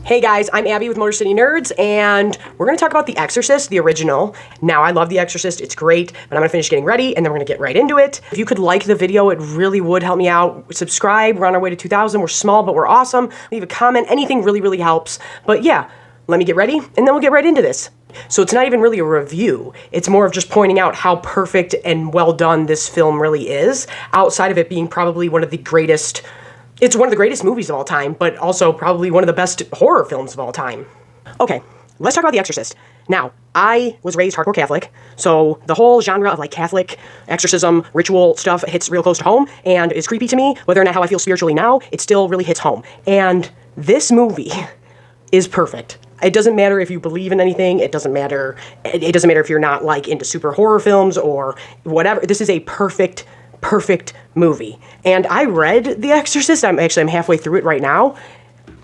Hey guys, I'm Abby with MotorCityNerds, and we're going to talk about The Exorcist, the original. Now, I love The Exorcist, it's great, but I'm going to finish getting ready, and then we're going to get right into it. If you could like the video, it really would help me out. Subscribe, we're on our way to 2,000, we're small, but we're awesome. Leave a comment, anything really helps. But yeah, let me get ready, and then we'll get right into this. So it's not even really a review, it's more of just pointing out how perfect and well done this film really is, outside of it being probably one of the greatest... It's one of the greatest movies of all time, but also probably one of the best horror films of all time. Okay, let's talk about The Exorcist. Now, I was raised hardcore Catholic, so the whole genre of like Catholic exorcism, ritual stuff hits real close to home and is creepy to me. Whether or not how I feel spiritually now, it still really hits home. And this movie is perfect. It doesn't matter if you believe in anything, it doesn't matter if you're not like into super horror films or whatever. This is a perfect movie. And I read The Exorcist. I'm halfway through it right now.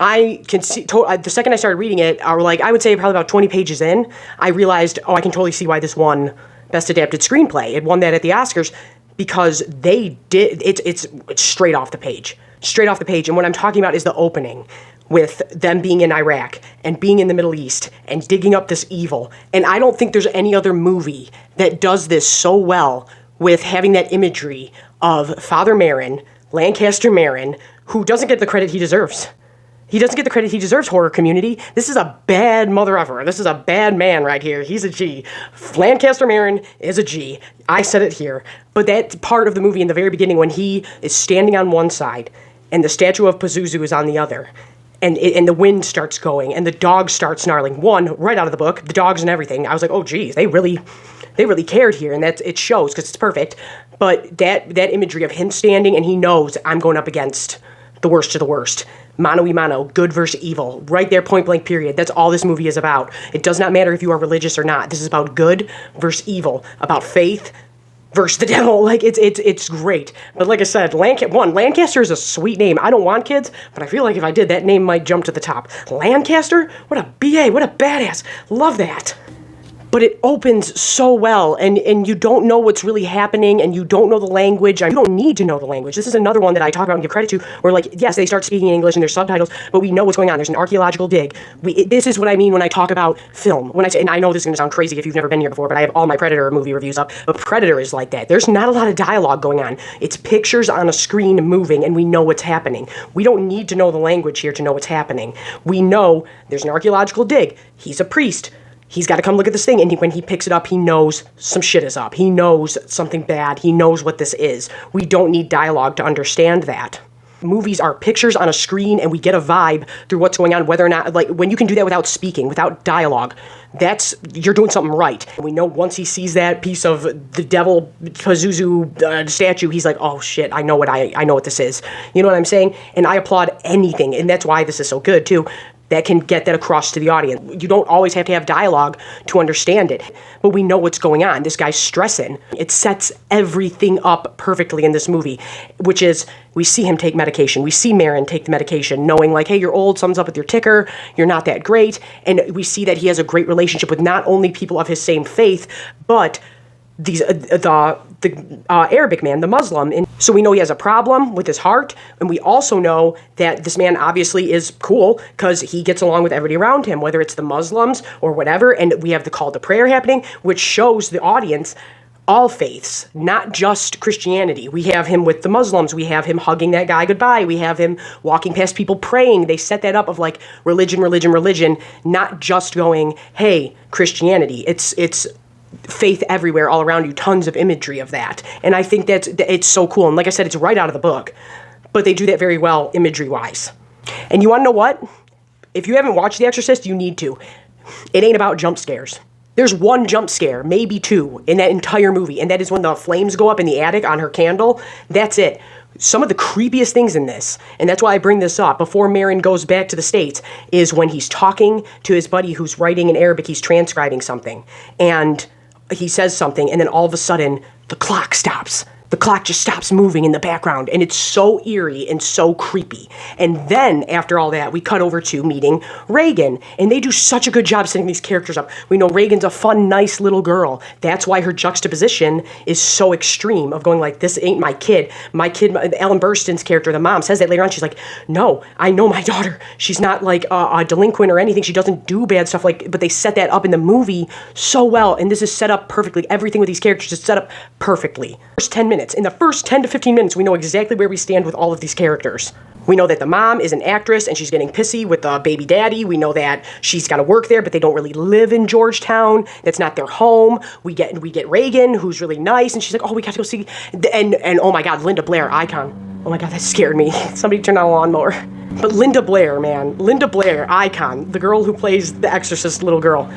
I can see, the second I started reading it, or like I would say probably about 20 pages in, I realized, oh, I can totally see why this won Best Adapted Screenplay. It won that at the Oscars because they did, it's straight off the page. Straight off the page. And what I'm talking about is the opening with them being in Iraq and being in the Middle East and digging up this evil. And I don't think there's any other movie that does this so well with having that imagery of Father Merrin, Lancaster Merrin, who doesn't get the credit he deserves. He doesn't get the credit he deserves, horror community. This is a bad mother effer. This is a bad man right here. He's a G. Lancaster Merrin is a G. I said it here. But that part of the movie in the very beginning when he is standing on one side and the statue of Pazuzu is on the other, and the wind starts going, and the dog starts snarling. One, right out of the book, the dogs and everything. I was like, oh, geez, they really cared here, and it shows because it's perfect. But that imagery of him standing, and he knows I'm going up against the worst of the worst. Mano y mano, good versus evil. Right there, point blank, period. That's all this movie is about. It does not matter if you are religious or not. This is about good versus evil, about faith versus the devil. Like, it's great. But like I said, Lancaster is a sweet name. I don't want kids, but I feel like if I did, that name might jump to the top. Lancaster? What a BA, what a badass. Love that. But it opens so well, and you don't know what's really happening, and you don't know the language. You don't need to know the language. This is another one that I talk about and give credit to, where, like, yes, they start speaking English and there's subtitles, but we know what's going on. There's an archaeological dig. This is what I mean when I talk about film. And I know this is going to sound crazy if you've never been here before, but I have all my Predator movie reviews up. But Predator is like that. There's not a lot of dialogue going on. It's pictures on a screen moving, and we know what's happening. We don't need to know the language here to know what's happening. We know there's an archaeological dig. He's a priest. He's got to come look at this thing, and when he picks it up, he knows some shit is up. He knows something bad. He knows what this is. We don't need dialogue to understand that. Movies are pictures on a screen, and we get a vibe through what's going on, whether or not, like, when you can do that without speaking, without dialogue, you're doing something right. We know once he sees that piece of the devil Pazuzu statue, he's like, oh shit, I know what this is. You know what I'm saying? And I applaud anything, and that's why this is so good too, that can get that across to the audience. You don't always have to have dialogue to understand it, but we know what's going on. This guy's stressing. It sets everything up perfectly in this movie, which is, we see him take medication. We see Merrin take the medication, knowing like, hey, you're old, something's up with your ticker, you're not that great, and we see that he has a great relationship with not only people of his same faith, but the Arabic man, the Muslim. And so we know he has a problem with his heart, and we also know that this man obviously is cool because he gets along with everybody around him, whether it's the Muslims or whatever, and we have the call to prayer happening, which shows the audience all faiths, not just Christianity. We have him with the Muslims, we have him hugging that guy goodbye, we have him walking past people praying. They set that up of like religion, not just going, hey, Christianity. It's faith everywhere, all around you, tons of imagery of that. And I think it's so cool. And like I said, it's right out of the book, but they do that very well imagery-wise. And you want to know what? If you haven't watched The Exorcist, you need to. It ain't about jump scares. There's one jump scare, maybe two, in that entire movie, and that is when the flames go up in the attic on her candle. That's it. Some of the creepiest things in this, and that's why I bring this up, before Merrin goes back to the States, is when he's talking to his buddy who's writing in Arabic, he's transcribing something, and he says something, and then all of a sudden, the clock stops. the clock just stops moving in the background, and it's so eerie and so creepy. And then after all that, we cut over to meeting Reagan, and they do such a good job setting these characters up. We know Reagan's a fun, nice little girl. That's why her juxtaposition is so extreme of going like, this ain't my kid. My kid, Ellen Burstyn's character, the mom, says that later on. She's like, no, I know my daughter. She's not like a delinquent or anything. She doesn't do bad stuff. But they set that up in the movie so well, and this is set up perfectly. Everything with these characters is set up perfectly. First 10 minutes. In the first 10 to 15 minutes, we know exactly where we stand with all of these characters. We know that the mom is an actress and she's getting pissy with the baby daddy. We know that she's got to work there, but they don't really live in Georgetown. That's not their home. We get Reagan, who's really nice, and she's like, oh, we got to go see, and oh my God, Linda Blair, icon. Oh my God, that scared me. Somebody turn on a lawnmower. But Linda Blair, man, Linda Blair, icon, the girl who plays the Exorcist little girl.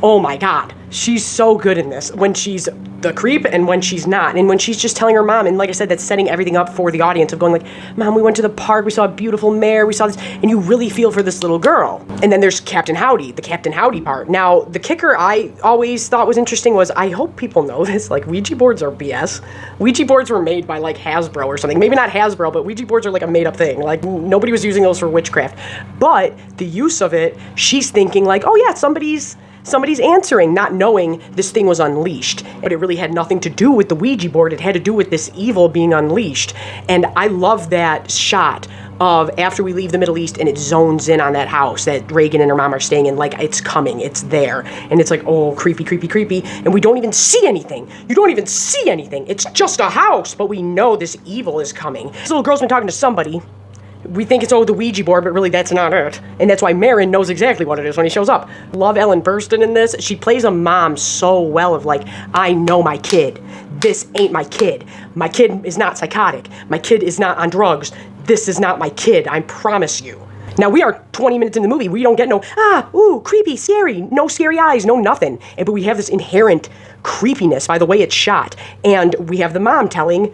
Oh my God, she's so good in this, when she's the creep and when she's not, and when she's just telling her mom, and like I said, that's setting everything up for the audience of going like, Mom, we went to the park, we saw a beautiful mare, we saw this, and you really feel for this little girl. And then there's Captain Howdy, the Captain Howdy part. Now, the kicker I always thought was interesting was, I hope people know this, like Ouija boards are BS. Ouija boards were made by like Hasbro or something, maybe not Hasbro, but Ouija boards are like a made up thing, like nobody was using those for witchcraft. But the use of it, she's thinking like, oh yeah, somebody's answering, not knowing this thing was unleashed. But it really had nothing to do with the Ouija board. It had to do with this evil being unleashed. And I love that shot of after we leave the Middle East and it zones in on that house that Reagan and her mom are staying in, like it's coming, it's there. And it's like, oh, creepy, creepy, creepy. And we don't even see anything. You don't even see anything. It's just a house, but we know this evil is coming. This little girl's been talking to somebody. We think it's, the Ouija board, but really that's not it. And that's why Marin knows exactly what it is when he shows up. Love Ellen Burstyn in this. She plays a mom so well of like, I know my kid. This ain't my kid. My kid is not psychotic. My kid is not on drugs. This is not my kid, I promise you. Now, we are 20 minutes in the movie. We don't get no, ooh, creepy, scary, no scary eyes, no nothing. But we have this inherent creepiness by the way it's shot. And we have the mom telling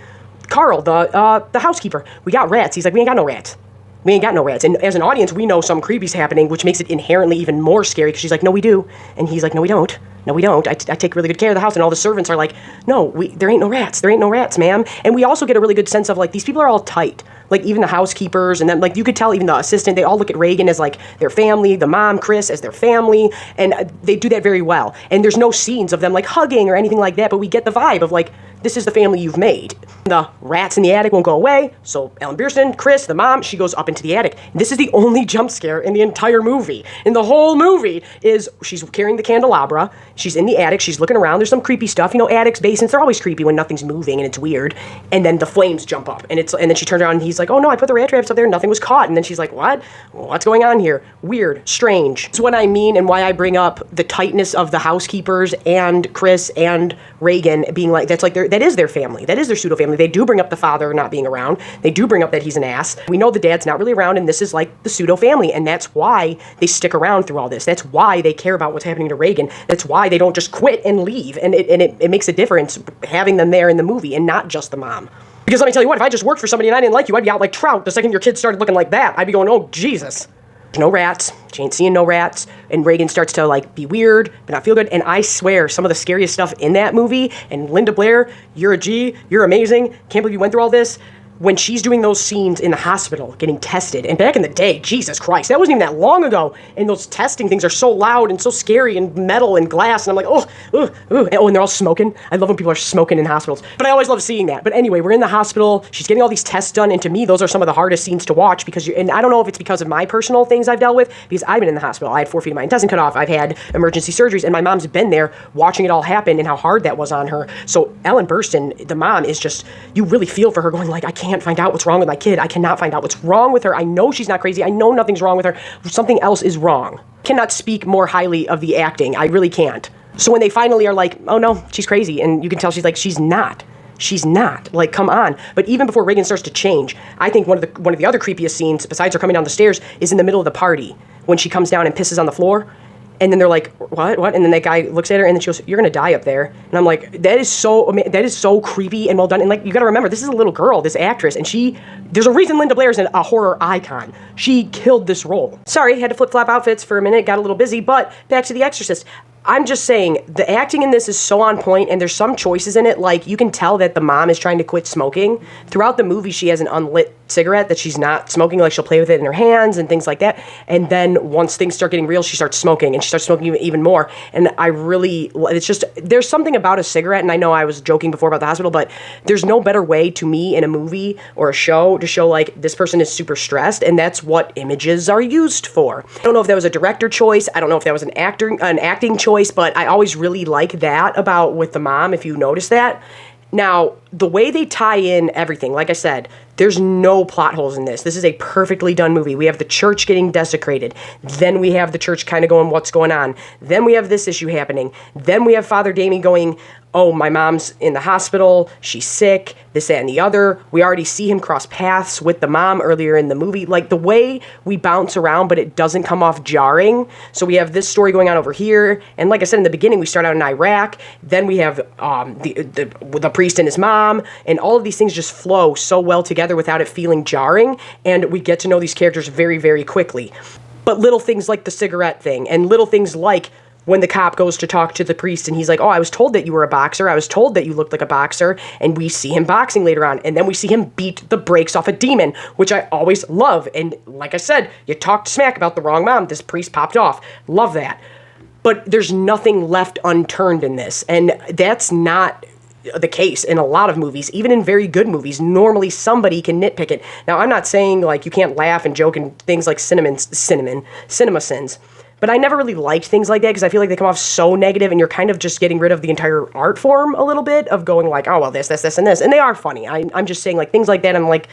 Carl, the housekeeper, we got rats. He's like, we ain't got no rats. We ain't got no rats. And as an audience, we know some creepy's happening, which makes it inherently even more scary, because she's like, no, we do. And he's like, no, we don't. No, we don't. I take really good care of the house. And all the servants are like, no, there ain't no rats. There ain't no rats, ma'am. And we also get a really good sense of, like, these people are all tight. Like, even the housekeepers, and then, like, you could tell even the assistant, they all look at Reagan as, like, their family, the mom, Chris, as their family, and they do that very well. And there's no scenes of them, like, hugging or anything like that, but we get the vibe of, like, this is the family you've made. The rats in the attic won't go away, so Ellen Burstyn, Chris, the mom, she goes up into the attic. This is the only jump scare in the entire movie. In the whole movie is she's carrying the candelabra, she's in the attic, she's looking around, there's some creepy stuff. You know, attics, basements, they're always creepy when nothing's moving and it's weird. And then the flames jump up, and then she turns around and he's like, oh no, I put the rat traps up there, nothing was caught. And then she's like, what? What's going on here? Weird, strange. That's what I mean, and why I bring up the tightness of the housekeepers and Chris and Reagan being like, that is their family. That is their pseudo family. They do bring up the father not being around. They do bring up that he's an ass. We know the dad's not really around, and this is like the pseudo family, and that's why they stick around through all this. That's why they care about what's happening to Reagan. That's why they don't just quit and leave, and it makes a difference having them there in the movie and not just the mom. Because let me tell you what, if I just worked for somebody and I didn't like you, I'd be out like Trout the second your kids started looking like that. I'd be going, oh, Jesus. There's no rats. She ain't seeing no rats. And Reagan starts to, like, be weird, but not feel good. And I swear, some of the scariest stuff in that movie, and Linda Blair, you're a G, you're amazing, can't believe you went through all this. When she's doing those scenes in the hospital, getting tested, and back in the day, Jesus Christ, that wasn't even that long ago, and those testing things are so loud and so scary and metal and glass, and I'm like, and they're all smoking. I love when people are smoking in hospitals, but I always love seeing that. But anyway, we're in the hospital, she's getting all these tests done, and to me, those are some of the hardest scenes to watch, because and I don't know if it's because of my personal things I've dealt with, because I've been in the hospital. I had 4 feet of my intestine cut off, I've had emergency surgeries, and my mom's been there watching it all happen and how hard that was on her. So Ellen Burstyn, the mom, is just, you really feel for her going like, I can't find out what's wrong with my kid. I cannot find out what's wrong with her. I know she's not crazy. I know nothing's wrong with her. Something else is wrong. Cannot speak more highly of the acting. I really can't. So when they finally are like, oh no, she's crazy, and you can tell she's like, she's not. She's not. Like, come on. But even before Reagan starts to change, I think one of the other creepiest scenes, besides her coming down the stairs, is in the middle of the party when she comes down and pisses on the floor. And then they're like, what? And then that guy looks at her, and then she goes, you're going to die up there. And I'm like, that is so creepy and well done. And, like, you got to remember, this is a little girl, this actress, and there's a reason Linda Blair is a horror icon. She killed this role. Sorry, had to flip-flop outfits for a minute, got a little busy, but back to The Exorcist. I'm just saying, the acting in this is so on point, and there's some choices in it, like, you can tell that the mom is trying to quit smoking. Throughout the movie, she has an unlit cigarette that she's not smoking, like, she'll play with it in her hands and things like that, and then once things start getting real, she starts smoking, and she starts smoking even more, and it's just, there's something about a cigarette, and I know I was joking before about the hospital, but there's no better way to me in a movie or a show to show, like, this person is super stressed, and that's what images are used for. I don't know if that was a director choice, I don't know if that was an acting choice, but I always really like that about with the mom, if you notice that. Now, the way they tie in everything, like I said, there's no plot holes in this. This is a perfectly done movie. We have the church getting desecrated. Then we have the church kind of going, what's going on? Then we have this issue happening. Then we have Father Damien going, oh, my mom's in the hospital, she's sick, this, that, and the other. We already see him cross paths with the mom earlier in the movie. Like, the way we bounce around, but it doesn't come off jarring. So we have this story going on over here, and like I said in the beginning, we start out in Iraq, then we have the priest and his mom, and all of these things just flow so well together without it feeling jarring, and we get to know these characters very, very quickly. But little things like the cigarette thing, and little things like when the cop goes to talk to the priest and he's like, oh, I was told that you were a boxer. I was told that you looked like a boxer. And we see him boxing later on. And then we see him beat the brakes off a demon, which I always love. And like I said, you talked smack about the wrong mom. This priest popped off. Love that. But there's nothing left unturned in this. And that's not the case in a lot of movies, even in very good movies. Normally somebody can nitpick it. Now, I'm not saying like you can't laugh and joke and things like cinema sins. But I never really liked things like that because I feel like they come off so negative and you're kind of just getting rid of the entire art form a little bit of going like, oh, well, this, and this. And they are funny. I'm just saying like things like that. I'm like,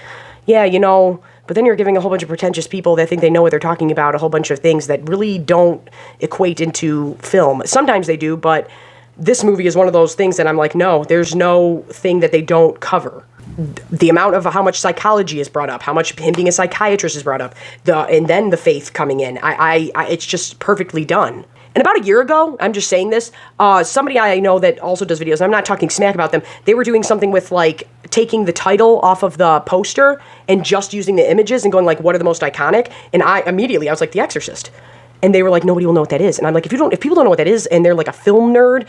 yeah, you know, but then you're giving a whole bunch of pretentious people that think they know what they're talking about a whole bunch of things that really don't equate into film. Sometimes they do, but this movie is one of those things that I'm like, no, there's no thing that they don't cover. The amount of how much psychology is brought up, how much him being a psychiatrist is brought up, and then the faith coming in. It's just perfectly done. And about a year ago, I'm just saying this, somebody I know that also does videos, and I'm not talking smack about them, they were doing something with like taking the title off of the poster and just using the images and going like, what are the most iconic? And I was like, The Exorcist. And they were like, nobody will know what that is. And I'm like, if people don't know what that is and they're like a film nerd,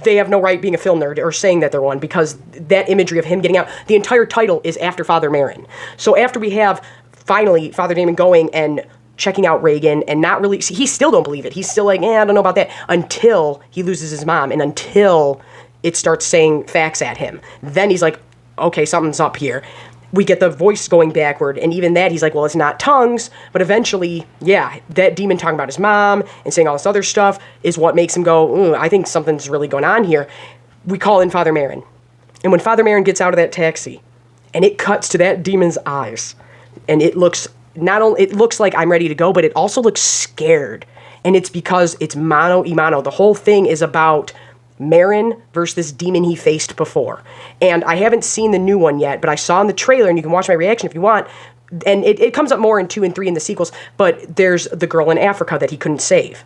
they have no right being a film nerd or saying that they're one, because that imagery of him getting out, the entire title is after Father Merrin. So after we have finally Father Damien going and checking out Reagan and not really, he still don't believe it. He's still like, I don't know about that, until he loses his mom and until it starts saying facts at him. Then he's like, okay, something's up here. We get the voice going backward, and even that, he's like, well, it's not tongues, but eventually, yeah, that demon talking about his mom and saying all this other stuff is what makes him go, I think something's really going on here. We call in Father Merrin, and when Father Merrin gets out of that taxi, and it cuts to that demon's eyes, and it looks like I'm ready to go, but it also looks scared, and it's because it's mano y mano. The whole thing is about Merrin versus this demon he faced before. And I haven't seen the new one yet, but I saw in the trailer, and you can watch my reaction if you want, and it comes up more in 2 and 3 in the sequels, but there's the girl in Africa that he couldn't save.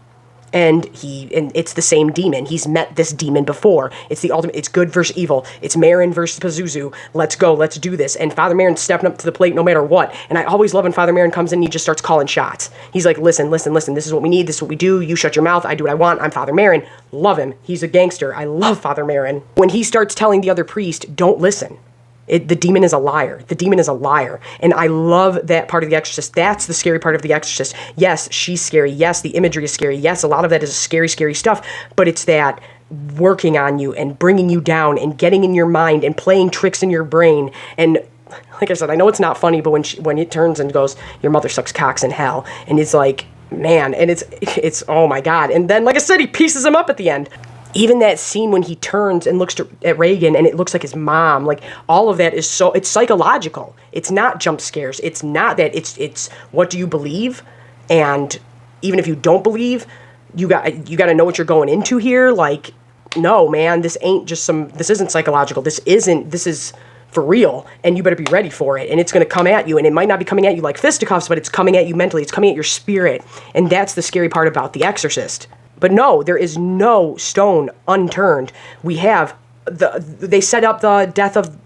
And it's the same demon. He's met this demon before. It's the ultimate, it's good versus evil. It's Merrin versus Pazuzu. Let's go, let's do this. And Father Merrin's stepping up to the plate no matter what. And I always love when Father Merrin comes in and he just starts calling shots. He's like, listen, this is what we need, this is what we do, you shut your mouth, I do what I want, I'm Father Merrin. Love him. He's a gangster. I love Father Merrin. When he starts telling the other priest, don't listen. The demon is a liar. The demon is a liar. And I love that part of The Exorcist. That's the scary part of The Exorcist. Yes, she's scary. Yes, the imagery is scary. Yes, a lot of that is scary, scary stuff. But it's that working on you and bringing you down and getting in your mind and playing tricks in your brain. And like I said, I know it's not funny, but when it turns and goes, your mother sucks cocks in hell. And it's like, man, and it's oh my God. And then, like I said, he pieces him up at the end. Even that scene when he turns and looks at Reagan and it looks like his mom, like all of that is it's psychological. It's not jump scares. It's not that. It's what do you believe? And even if you don't believe, you got to know what you're going into here. Like, no, man, this isn't psychological. This is for real, and you better be ready for it. And it's going to come at you, and it might not be coming at you like fisticuffs, but it's coming at you mentally. It's coming at your spirit, and that's the scary part about The Exorcist. But no, there is no stone unturned. We have they set up the death of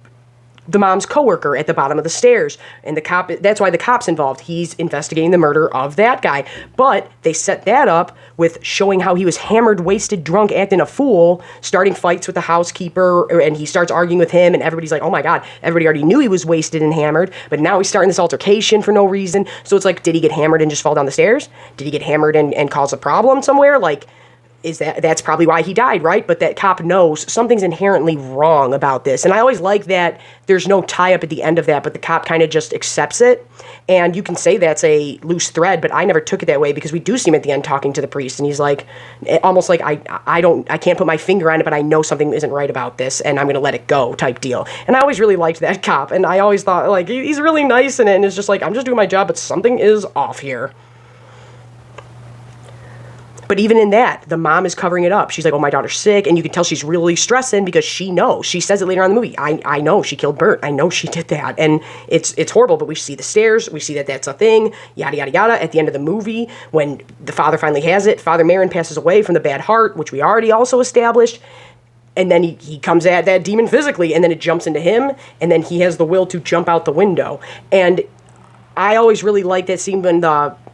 the mom's coworker at the bottom of the stairs. And the cop, that's why the cop's involved. He's investigating the murder of that guy. But they set that up with showing how he was hammered, wasted, drunk, acting a fool, starting fights with the housekeeper, and he starts arguing with him, and everybody's like, oh my God, everybody already knew he was wasted and hammered, but now he's starting this altercation for no reason. So it's like, did he get hammered and just fall down the stairs? Did he get hammered and cause a problem somewhere? Like, that's probably why he died, right? But that cop knows something's inherently wrong about this. And I always like that there's no tie-up at the end of that, but the cop kind of just accepts it. And you can say that's a loose thread, but I never took it that way, because we do see him at the end talking to the priest, and he's like, almost like, I can't put my finger on it, but I know something isn't right about this, and I'm going to let it go type deal. And I always really liked that cop, and I always thought, like, he's really nice in it, and it's just like, I'm just doing my job, but something is off here. But even in that, the mom is covering it up. She's like, oh, my daughter's sick. And you can tell she's really stressing, because she knows. She says it later on in the movie. I know she killed Bert. I know she did that. And it's horrible, but we see the stairs. We see that that's a thing, yada, yada, yada. At the end of the movie, when the father finally has it, Father Marin passes away from the bad heart, which we already also established. And then he comes at that demon physically, and then it jumps into him, and then he has the will to jump out the window. And I always really like that scene when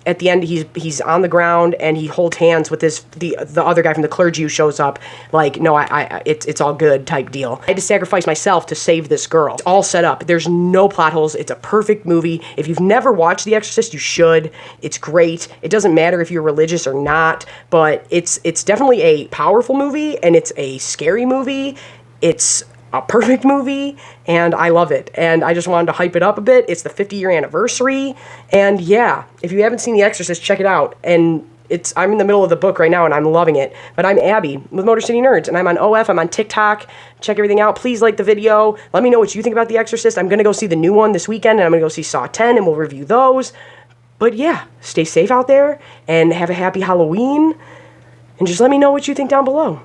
at the end he's on the ground and he holds hands with the other guy from the clergy who shows up, like, no, it's all good type deal. I had to sacrifice myself to save this girl. It's all set up. There's no plot holes. It's a perfect movie. If you've never watched The Exorcist, you should. It's great. It doesn't matter if you're religious or not, but it's definitely a powerful movie, and it's a scary movie. It's a perfect movie, and I love it. And I just wanted to hype it up a bit. It's the 50-year anniversary, and yeah, if you haven't seen The Exorcist, check it out. And I'm in the middle of the book right now, and I'm loving it. But I'm Abby with Motor City Nerds, and I'm on OF, I'm on TikTok. Check everything out. Please like the video. Let me know what you think about The Exorcist. I'm going to go see the new one this weekend, and I'm going to go see Saw 10, and we'll review those. But yeah, stay safe out there, and have a happy Halloween, and just let me know what you think down below.